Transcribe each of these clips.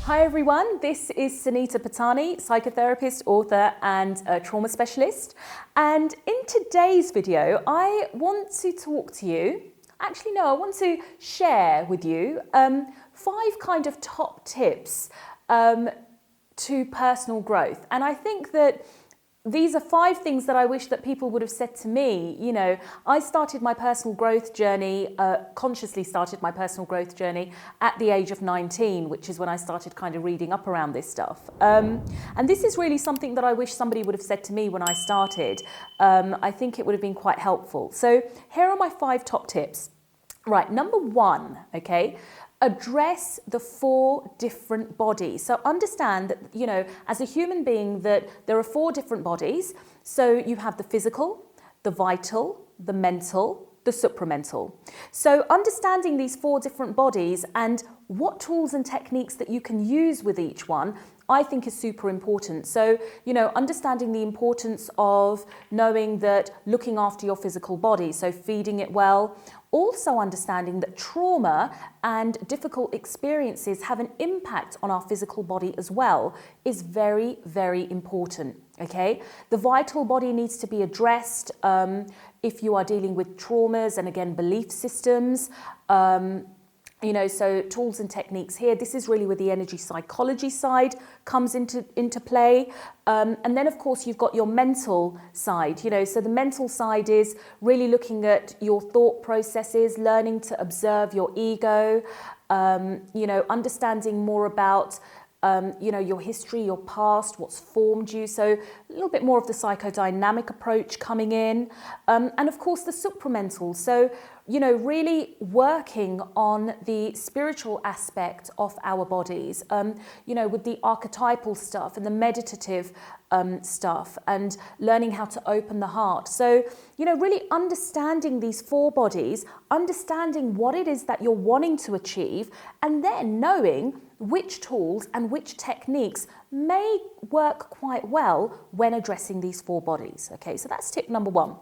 Hi everyone, this is Sunita Bhogal, psychotherapist, author and a trauma specialist. And in today's video, I want to talk to you, I want to share with you 5 kind of top tips to personal growth. And I think that these are 5 things that I wish that people would have said to me. You know, I started my personal growth journey, consciously started my personal growth journey at the age of 19, which is when I started kind of reading up around this stuff. And this is really something that I wish somebody would have said to me when I started. I think it would have been quite helpful. So here are my 5 top tips. Right, number 1, okay? Address the 4 different bodies. So understand that, you know, as a human being, that there are 4 different bodies. So you have the physical, the vital, the mental, the supramental. So understanding these 4 different bodies and what tools and techniques that you can use with each one, I think is super important. So, you know, understanding the importance of knowing that looking after your physical body, so feeding it well. Also understanding that trauma and difficult experiences have an impact on our physical body as well is very, very important, okay? The vital body needs to be addressed if you are dealing with traumas and, again, belief systems. You know, so tools and techniques here. This is really where the energy psychology side comes into play. And then, of course, you've got your mental side, you know, so the mental side is really looking at your thought processes, learning to observe your ego, you know, understanding more about you know, your history, your past, what's formed you. So a little bit more of the psychodynamic approach coming in. And of course, the supramental. So, you know, really working on the spiritual aspect of our bodies, you know, with the archetypal stuff and the meditative stuff and learning how to open the heart. So, you know, really understanding these 4 bodies, understanding what it is that you're wanting to achieve, and then knowing which tools and which techniques may work quite well when addressing these 4 bodies. Okay, so that's tip number 1.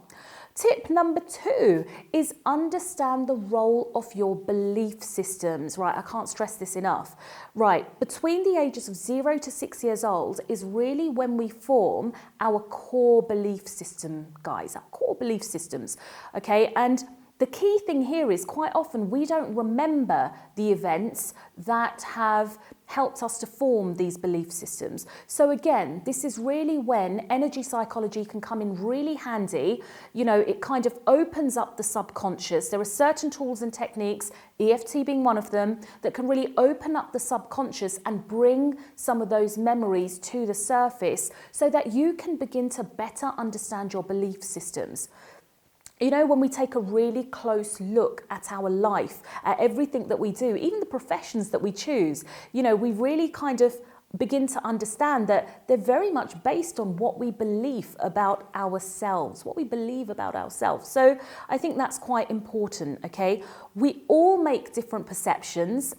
Tip number 2 is understand the role of your belief systems. Right, I can't stress this enough. Right, between the ages of 0 to 6 years old is really when we form our core belief system, guys, our core belief systems. Okay, and the key thing here is quite often we don't remember the events that have helped us to form these belief systems. So again, this is really when energy psychology can come in really handy. You know, it kind of opens up the subconscious. There are certain tools and techniques, EFT being one of them, that can really open up the subconscious and bring some of those memories to the surface so that you can begin to better understand your belief systems. You know, when we take a really close look at our life, at everything that we do, even the professions that we choose, you know, we really kind of begin to understand that they're very much based on what we believe about ourselves, So I think that's quite important, okay? We all make different perceptions.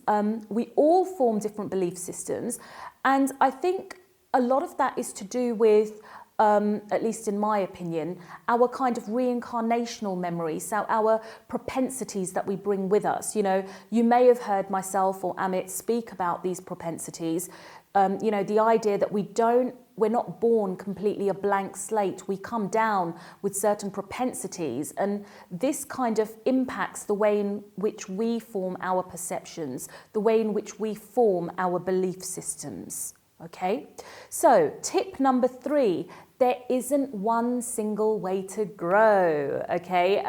We all form different belief systems. And I think a lot of that is to do with at least in my opinion, our kind of reincarnational memories, so our propensities that we bring with us. You know, you may have heard myself or Amit speak about these propensities. You know, the idea that we're not born completely a blank slate. We come down with certain propensities, and this kind of impacts the way in which we form our perceptions, the way in which we form our belief systems. Okay, so tip number 3, there isn't one single way to grow, okay?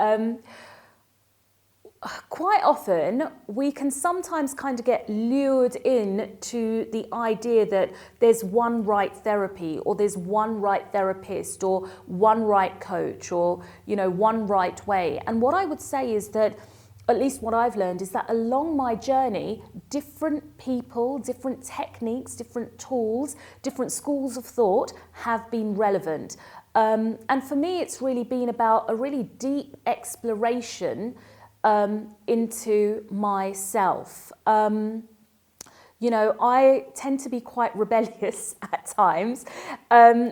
Quite often, we can sometimes kind of get lured in to the idea that there's one right therapy, or there's one right therapist, or one right coach, or, you know, one right way. And what I would say is that, at least what I've learned, is that along my journey, different people, different techniques, different tools, different schools of thought have been relevant. And for me, it's really been about a really deep exploration into myself. You know, I tend to be quite rebellious at times.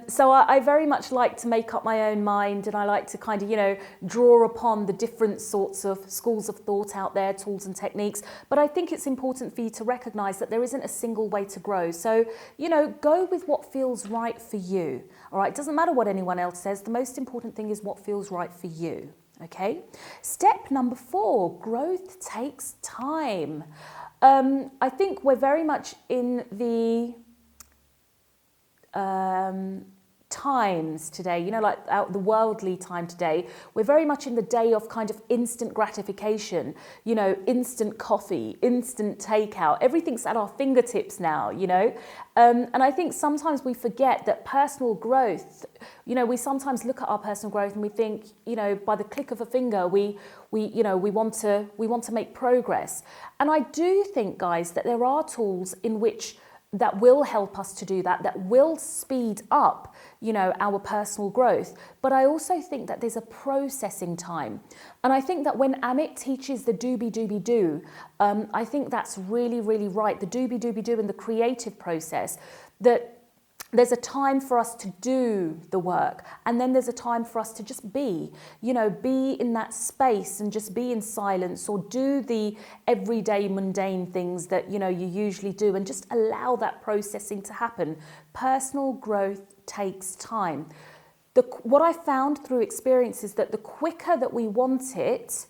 So I very much like to make up my own mind, and I like to kind of, you know, draw upon the different sorts of schools of thought out there, tools and techniques. But I think it's important for you to recognize that there isn't a single way to grow. So, you know, go with what feels right for you. All right, it doesn't matter what anyone else says. The most important thing is what feels right for you. Okay. Step number 4, growth takes time. I think we're very much in the times today, you know, like the worldly time today. We're very much in the day of kind of instant gratification, you know, instant coffee, instant takeout. Everything's at our fingertips now, you know. And I think sometimes we forget that personal growth, you know, we sometimes look at our personal growth and we think, you know, by the click of a finger, we want to make progress. And I do think, guys, that there are tools in which that will help us to do that, that will speed up, you know, our personal growth. But I also think that there's a processing time. And I think that when Amit teaches the do-be-do-be-do, I think that's really, really right. The do-be-do-be-do and the creative process, that there's a time for us to do the work, and then there's a time for us to just be, you know, be in that space and just be in silence, or do the everyday mundane things that, you know, you usually do, and just allow that processing to happen. Personal growth takes time. What I found through experience is that the quicker that we want it,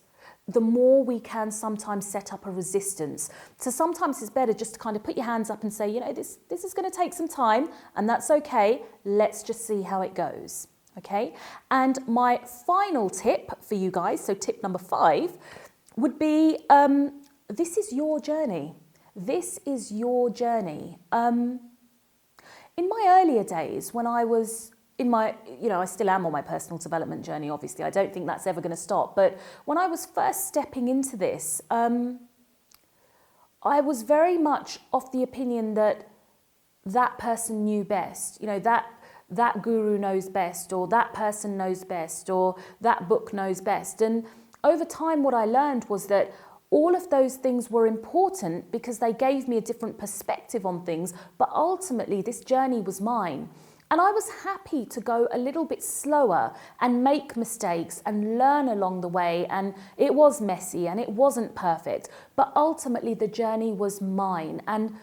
the more we can sometimes set up a resistance. So sometimes it's better just to kind of put your hands up and say, you know, this is going to take some time, and that's okay. Let's just see how it goes. Okay. And my final tip for you guys, so tip number 5, would be, this is your journey. This is your journey. In my earlier days, when I was I still am on my personal development journey, obviously. I don't think that's ever going to stop. But when I was first stepping into this, I was very much of the opinion that that person knew best. You know, that guru knows best, or that person knows best, or that book knows best. And over time, what I learned was that all of those things were important because they gave me a different perspective on things. But ultimately, this journey was mine. And I was happy to go a little bit slower and make mistakes and learn along the way. And it was messy and it wasn't perfect, but ultimately the journey was mine. And,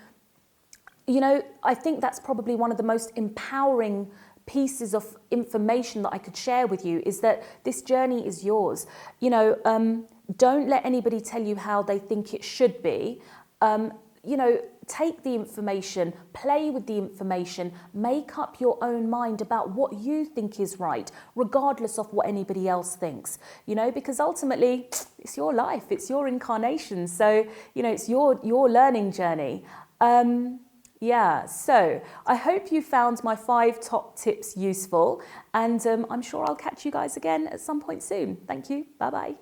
you know, I think that's probably one of the most empowering pieces of information that I could share with you, is that this journey is yours. You know, don't let anybody tell you how they think it should be. You know, take the information, play with the information, make up your own mind about what you think is right, regardless of what anybody else thinks, you know, because ultimately it's your life, it's your incarnation. So, you know, it's your learning journey. Yeah, so I hope you found my 5 top tips useful, and I'm sure I'll catch you guys again at some point soon. Thank you. Bye-bye.